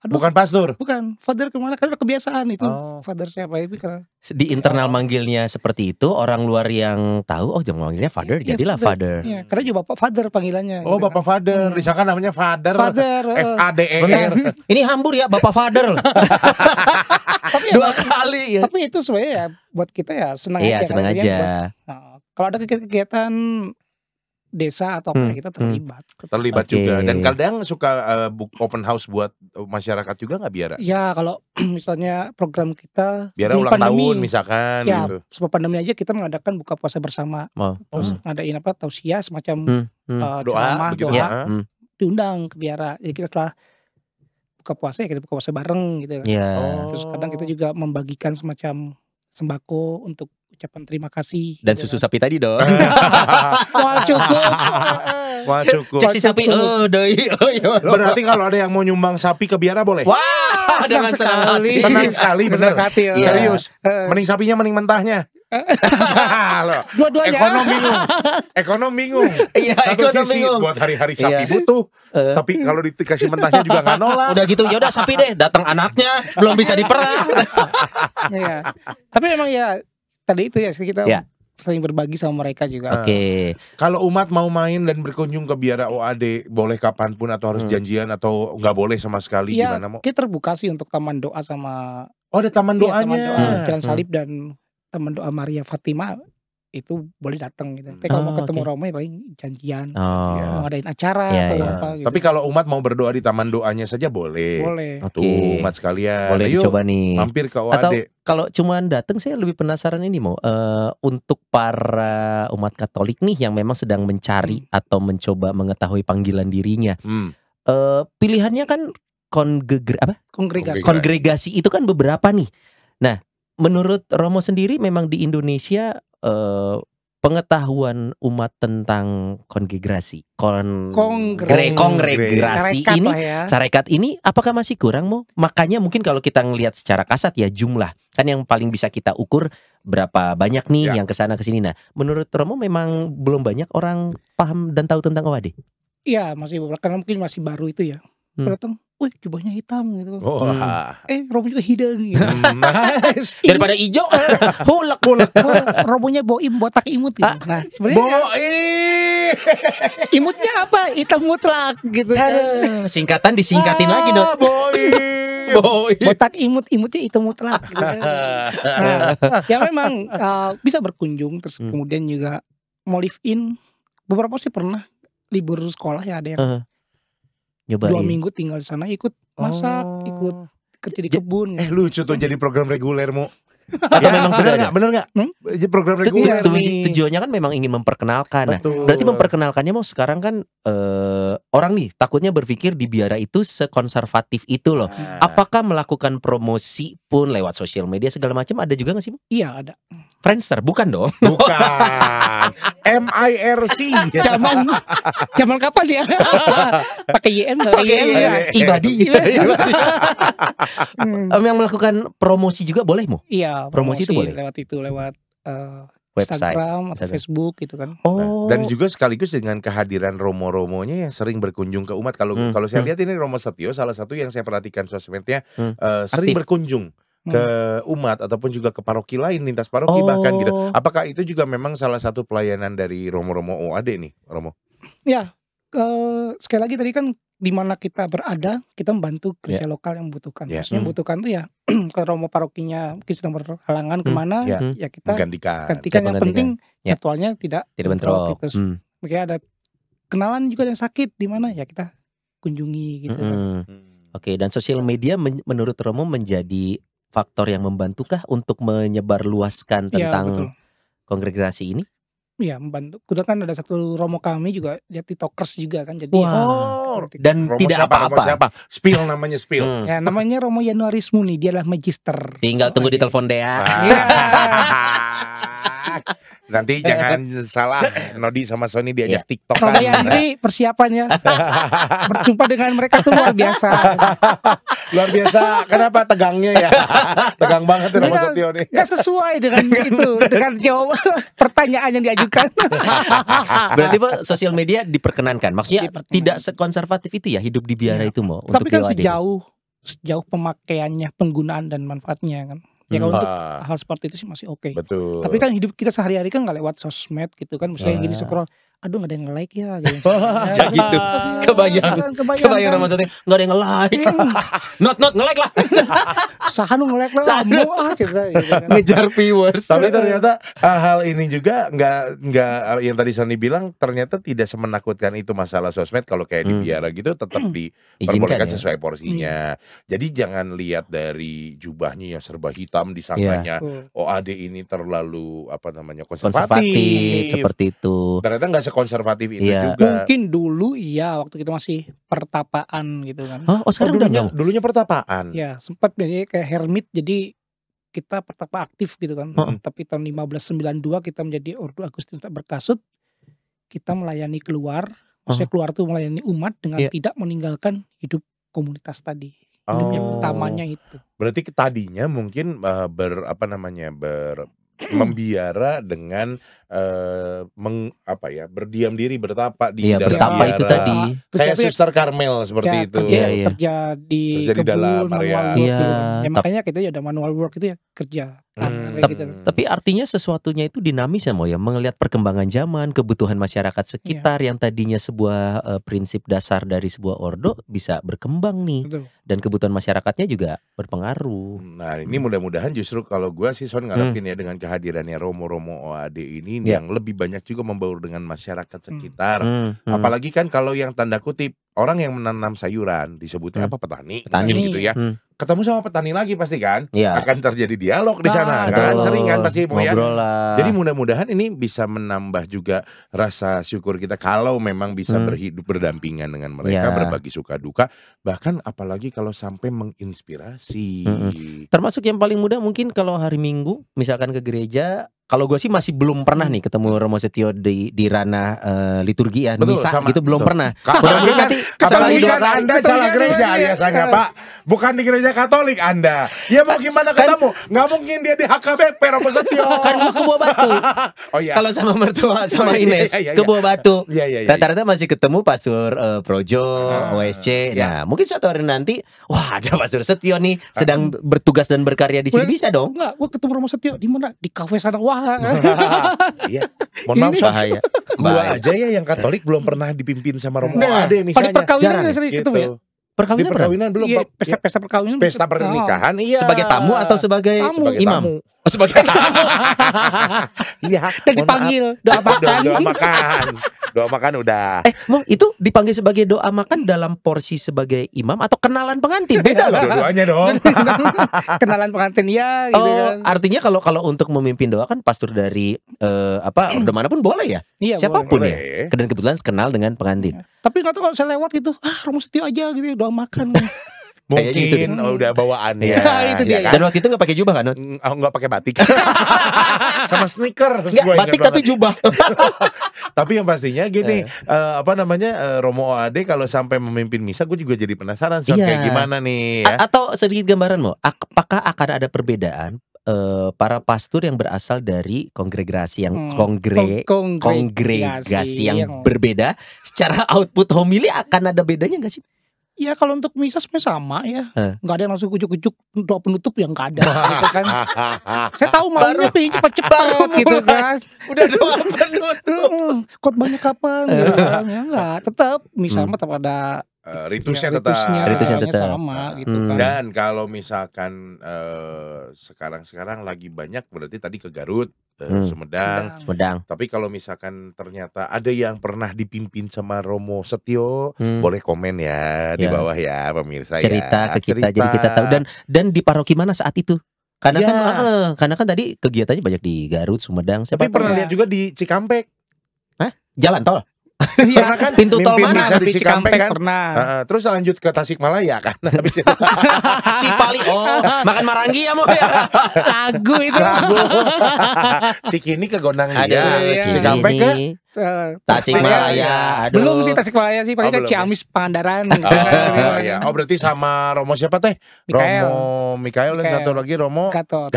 Aduh, Bukan pastor. bukan father kemana? Kan udah kebiasaan itu. Father siapa itu karena Di internal manggilnya seperti itu, orang luar yang tahu, oh jangan manggilnya father, jadilah father. Iya, karena juga bapak father panggilannya. Oh, gitu Bapak kan. Father, disangka namanya Father. Father, FADER. Ini hambur ya, Bapak Father. Tapi ya, 2 kali ya. Tapi itu sebenarnya ya buat kita ya senang Iya, aja. senang kan. aja. Kalau ada kegiatan desa atau apa kita terlibat. Terlibat Oke. juga. Dan kadang suka open house buat masyarakat juga nggak biara? Ya kalau misalnya program kita Biara sebelum ulang pandemi, tahun misalkan ya gitu. sebelum pandemi aja kita mengadakan buka puasa bersama. Terus ngadain apa tausiah semacam Doa ceramah, begitu doa, ya. diundang ke biara. Jadi kita setelah buka puasa ya kita buka puasa bareng gitu. Terus kadang kita juga membagikan semacam sembako untuk ucapan terima kasih. Dan gitu susu kan. sapi tadi dong. Wah cukup. Wah, cukup. Cek si sapi, doi. Berarti kalau ada yang mau nyumbang sapi ke biara boleh? Wah, dengan senang hati. Senang sekali, bener. Senang hati, ya. Serius. Mending sapinya, mending mentahnya. Loh, Dua-duanya. Ekonom bingung. Iya, Satu ekonom sisi bingung. buat hari-hari sapi Iya. butuh, tapi kalau dikasih mentahnya juga nggak nolak. Udah gitu, ya udah sapi deh, datang anaknya, belum bisa diperah. Iya. Tapi memang ya tadi itu ya kita saling berbagi sama mereka juga. Oke. Kalau umat mau main dan berkunjung ke biara OAD, boleh kapanpun atau harus janjian atau nggak boleh sama sekali? Iya, Gimana mau? kita terbuka sih untuk taman doa sama Oh, ada taman iya, taman doanya. doa Jalan Salib dan taman doa Maria Fatima itu boleh datang gitu. Tapi kalau mau ketemu Romo ya paling janjian. Mau ngadain acara atau apa gitu. Tapi kalau umat mau berdoa di taman doanya saja boleh. Boleh. Tuh umat sekalian. Boleh Ayo, dicoba nih. mampir ke OAD. Atau kalau cuman datang saya lebih penasaran ini mau untuk para umat Katolik nih yang memang sedang mencari atau mencoba mengetahui panggilan dirinya. Pilihannya kan kongregasi itu kan beberapa nih. Nah, menurut Romo sendiri memang di Indonesia pengetahuan umat tentang kongregasi ini sarekat ini apakah masih kurang mau? Makanya mungkin kalau kita ngelihat secara kasat ya jumlah kan yang paling bisa kita ukur berapa banyak nih yang kesana kesini. Nah, menurut Romo memang belum banyak orang paham dan tahu tentang OAD. Iya masih beberapa karena mungkin masih baru itu ya. Datang, wih jubahnya hitam gitu. Romo juga hidung gitu. Nice. Daripada hijau, hulek. Romonya boim botak imut gitu. Nah sebenarnya imutnya apa? Hitam mutlak gitu kan. Singkatan disingkatin lagi dong. Botak imutnya hitam mutlak gitu kan. Nah, ya memang bisa berkunjung terus kemudian juga mau live in. Beberapa sih pernah libur sekolah ya ada yang nyobain. 2 minggu tinggal di sana ikut masak, ikut kerja di kebun. Lucu tuh jadi program regulermu. Atau memang sudah ada? Bener nggak? Program reguler tujuannya kan memang ingin memperkenalkan. Nah, berarti memperkenalkannya mau sekarang kan orang nih takutnya berpikir di biara itu sekonservatif itu loh. Apakah melakukan promosi pun lewat sosial media segala macam ada juga nggak sih? Iya ada. Friendster bukan dong? Bukan. MIRC. Zaman kapan dia? Pakai YM Ibadi. Yang melakukan promosi juga boleh mu? Iya, promosi itu boleh. Lewat Instagram atau Facebook gitu kan. Nah, dan juga sekaligus dengan kehadiran romo-romonya yang sering berkunjung ke umat. Kalau saya lihat ini Romo Setio salah satu yang saya perhatikan sosmednya sering berkunjung ke umat ataupun juga ke paroki lain, lintas paroki bahkan gitu. Apakah itu juga memang salah satu pelayanan dari romo-romo OAD nih, Romo? Ya, sekali lagi tadi kan di mana kita berada, kita membantu gereja lokal yang membutuhkan. Maksudnya membutuhkan tuh ya kalau romo parokinya mungkin sedang berhalangan kemana, ya kita gantikan. Yang penting jadwalnya tidak bentrok. Gitu. Mungkin ada kenalan juga yang sakit di mana ya kita kunjungi gitu. Oke, dan sosial media menurut Romo menjadi faktor yang membantukah untuk menyebarluaskan tentang kongregasi ini? Iya, membantu. Kebetulan kan ada satu romo kami juga, dia tiktokers juga kan, jadi dan romo tidak apa-apa. Spill namanya spill. Ya namanya Romo Januaris Muni, dia adalah magister. Tinggal tunggu di telepon deh ya. Nanti jangan salah, Nodi sama Sony diajak TikTok Romo Yandri persiapannya berjumpa dengan mereka tuh luar biasa. Luar biasa. Kenapa tegangnya ya? Tegang banget Romo Setio nih. Gak sesuai dengan itu, dengan jawab pertanyaan yang diajukan. Berarti Pak, sosial media diperkenankan. Maksudnya tidak sekonservatif itu ya hidup di biara itu mau. Tapi kan sejauh pemakaiannya, penggunaan dan manfaatnya kan. Ya kalau untuk hal seperti itu sih masih oke. Betul. Tapi kan hidup kita sehari-hari kan gak lewat sosmed gitu kan. Misalnya gini scroll, aduh gak ada yang nge-like ya gitu. Ya gitu. Kebayang Romo Setio gak ada yang nge-like. Not nge-like lah. Sahanu nge-like lah. Gitu kan. Ngejar viewers. Tapi ternyata hal ini juga nggak yang tadi Sony bilang ternyata tidak semenakutkan itu masalah sosmed. Kalau kayak di biara gitu tetap diperbolehkan sesuai porsinya. Jadi jangan lihat dari jubahnya yang serba hitam disangkanya OAD ini terlalu konservatif seperti itu. Ternyata nggak sekonservatif itu juga. Mungkin dulu waktu kita masih pertapaan gitu kan. Sekarang dulunya pertapaan. Ya sempat jadi kayak hermit, jadi kita pertapa aktif gitu kan. Tapi tahun 1592 kita menjadi Ordo Agustinus Tak Berkasut. Kita melayani keluar, maksudnya keluar tuh melayani umat dengan tidak meninggalkan hidup komunitas tadi. Hidup yang utamanya itu. Berarti tadinya mungkin membiara dengan berdiam diri, bertapa di dalam bertapa biara. itu tadi. Kayak Suster Karmel seperti itu. Kerja di kebun, dalam manual work gitu. Ya makanya kita ada manual work itu ya kerja. Gitu. Tapi artinya sesuatunya itu dinamis ya Mo ya, melihat perkembangan zaman, kebutuhan masyarakat sekitar yang tadinya sebuah prinsip dasar dari sebuah ordo bisa berkembang nih. Betul. Dan kebutuhan masyarakatnya juga berpengaruh. Nah ini mudah-mudahan justru kalau gue sih Son ngarepin ya dengan kehadirannya romo-romo OAD ini yang lebih banyak juga membaur dengan masyarakat sekitar. Apalagi kan kalau yang tanda kutip orang yang menanam sayuran disebutnya petani gitu ya. Ketemu sama petani lagi pasti kan akan terjadi dialog di sana kan, sering kan pasti mau ya. Jadi mudah-mudahan ini bisa menambah juga rasa syukur kita kalau memang bisa berhidup berdampingan dengan mereka, berbagi suka duka, bahkan apalagi kalau sampai menginspirasi. Termasuk yang paling mudah mungkin kalau hari Minggu misalkan ke gereja. Kalau gue sih masih belum pernah nih ketemu Romo Setio di ranah liturgi ya, misa gitu belum pernah. Mudah-mudahan Anda salah gereja biasanya Pak, bukan di gereja Katolik Anda. Ya mau gimana ketemu? Nggak mungkin dia di HKBP Romo Setio. Kan gue ke Buah Batu. Kalau sama mertua sama Ines ke Buah Batu. Rata-rata masih ketemu Pastor Projo, OSC. Nah mungkin suatu hari nanti, wah ada Pastor Setio nih sedang bertugas dan berkarya di sini, bisa dong. Enggak, gue ketemu Romo Setio di mana? Di kafe sana. Wah. Iya. Mohon maaf bahaya. Gua aja ya yang Katolik belum pernah dipimpin sama Romo OAD misalnya. Jarang ketemu ya. Perkawinan belum. Iya, pesta perkawinan. Pesta pernikahan sebagai tamu atau sebagai imam? Sebagai tamu. Iya. Dan dipanggil doa makan udah. Mau itu dipanggil sebagai doa makan dalam porsi sebagai imam atau kenalan pengantin? Beda loh. Dua-duanya dong. Kenalan pengantin ya gitu kan. Artinya kalau untuk memimpin doa kan pastor dari ordo manapun boleh ya? Iya, siapapun boleh. Ya. Dan kebetulan kenal dengan pengantin. Tapi nggak tahu kalau saya lewat gitu, Romo Setio aja gitu doa makan. Mungkin gitu. Udah bawaannya. Itu dia. Dan waktu itu nggak pakai jubah kan? Nggak pakai batik. Sama sneaker. Batik tapi jubah. Tapi yang pastinya gini, Romo OAD kalau sampai memimpin misa, gue juga jadi penasaran kayak gimana nih ya. Atau sedikit gambaran Mo, apakah akan ada perbedaan para pastor yang berasal dari kongregasi yang kongregasi yang berbeda, secara output homili akan ada bedanya nggak sih? Ya kalau untuk misa sebenarnya sama ya, nggak ada yang langsung kucuk-kucuk doa penutup yang nggak ada, gitu kan. Saya tahu maunya pengen cepet-cepet gitu kan. Udah doa penutup. Khotbahnya kapan? Gitu kan. Ya nggak, tetap misa mah tetap ada ritusnya tetap sama gitu kan. Dan kalau misalkan sekarang lagi banyak berarti tadi ke Garut, Sumedang. Tapi kalau misalkan ternyata ada yang pernah dipimpin sama Romo Setio, boleh komen ya di bawah ya pemirsa. Cerita ke kita jadi kita tahu, dan di paroki mana saat itu. Karena kan tadi kegiatannya banyak di Garut, Sumedang. Tapi pernah lihat juga di Cikampek. Hah? Jalan tol. Iya kan, pintu tol mana di Cikampek kan pernah. Terus lanjut ke Tasikmalaya kan. Habis itu Cipali. Makan marangi ya mau ya. Lagu itu. Cikini ke Gondang Cikampek ke Tasikmalaya. Belum sih Tasikmalaya sih, paling Ciamis Pangandaran. Oh berarti sama Romo siapa teh? Romo Mikael dan satu lagi Romo Gatot.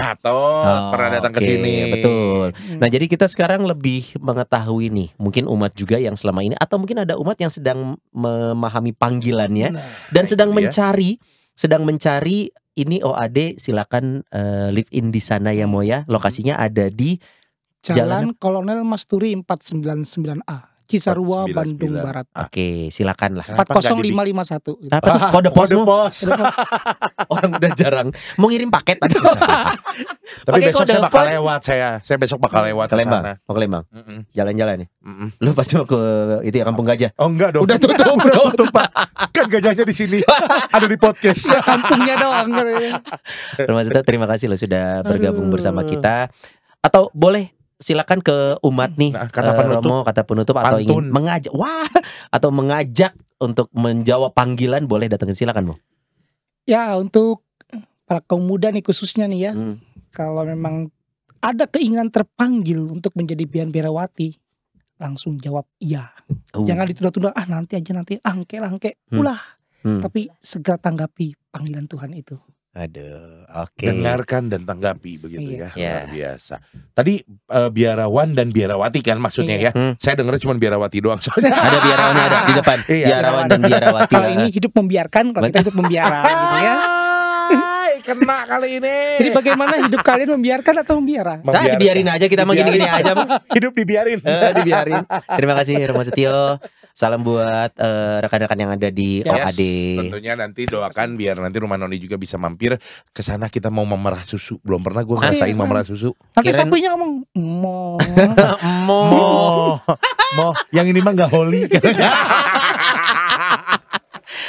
Pernah datang ke sini. Betul. Nah, jadi kita sekarang lebih mengetahui nih, mungkin umat juga yang selama ini, atau mungkin ada umat yang sedang memahami panggilannya dan sedang mencari ini OAD, silakan live in di sana ya Moya. Lokasinya ada di Jalan Kolonel Masturi 499A, Cisarua, Bandung Barat. Oke, silakan lah. 40551. Apa tuh kode pos? Orang udah jarang mau ngirim paket tadi. Tapi besok saya bakal lewat, saya besok bakal lewat ke sana. Mau ke Lembang? Jalan-jalan nih. Lu pasti mau ke itu ya, Kampung Gajah? Oh enggak dong. Udah tutup Pak. Kan gajahnya di sini. Ada di podcast. Kampungnya doang. Romo Setio, terima kasih lo sudah bergabung bersama kita. Atau boleh silakan ke umat nih, Romo, kata penutup atau ingin mengajak, atau mengajak untuk menjawab panggilan, boleh datangin, silakan Mo. Ya, untuk para kaum muda nih khususnya nih ya, kalau memang ada keinginan terpanggil untuk menjadi biarawati, langsung jawab iya. Jangan ditunda-tunda, nanti aja, angke, ulah. Tapi segera tanggapi panggilan Tuhan itu. Aduh, oke. Dengarkan dan tanggapi begitu ya. Luar biasa. Tadi biarawan dan biarawati kan maksudnya ya. Saya dengar cuma biarawati doang soalnya. Ada biarawannya ada di depan. Biarawan dan biarawati. Kalau ini hidup membiarkan, kalau kita hidup membiara gitu ya. Kena kali ini. Jadi bagaimana hidup kalian, membiarkan atau membiara? Dibiarin aja, kita mau gini-gini aja. Hidup dibiarin. Dibiarin. Terima kasih Romo Setio. Salam buat rekan-rekan yang ada di OAD. Tentunya nanti doakan biar nanti Rumah Noni juga bisa mampir ke sana. Kita mau memerah susu. Belum pernah gue ngerasain memerah susu. Nanti sapinya ngomong mo. Yang ini mah nggak holy.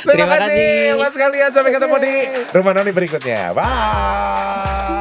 Terima kasih buat sekalian. Sampai ketemu di Rumah Noni berikutnya. Bye.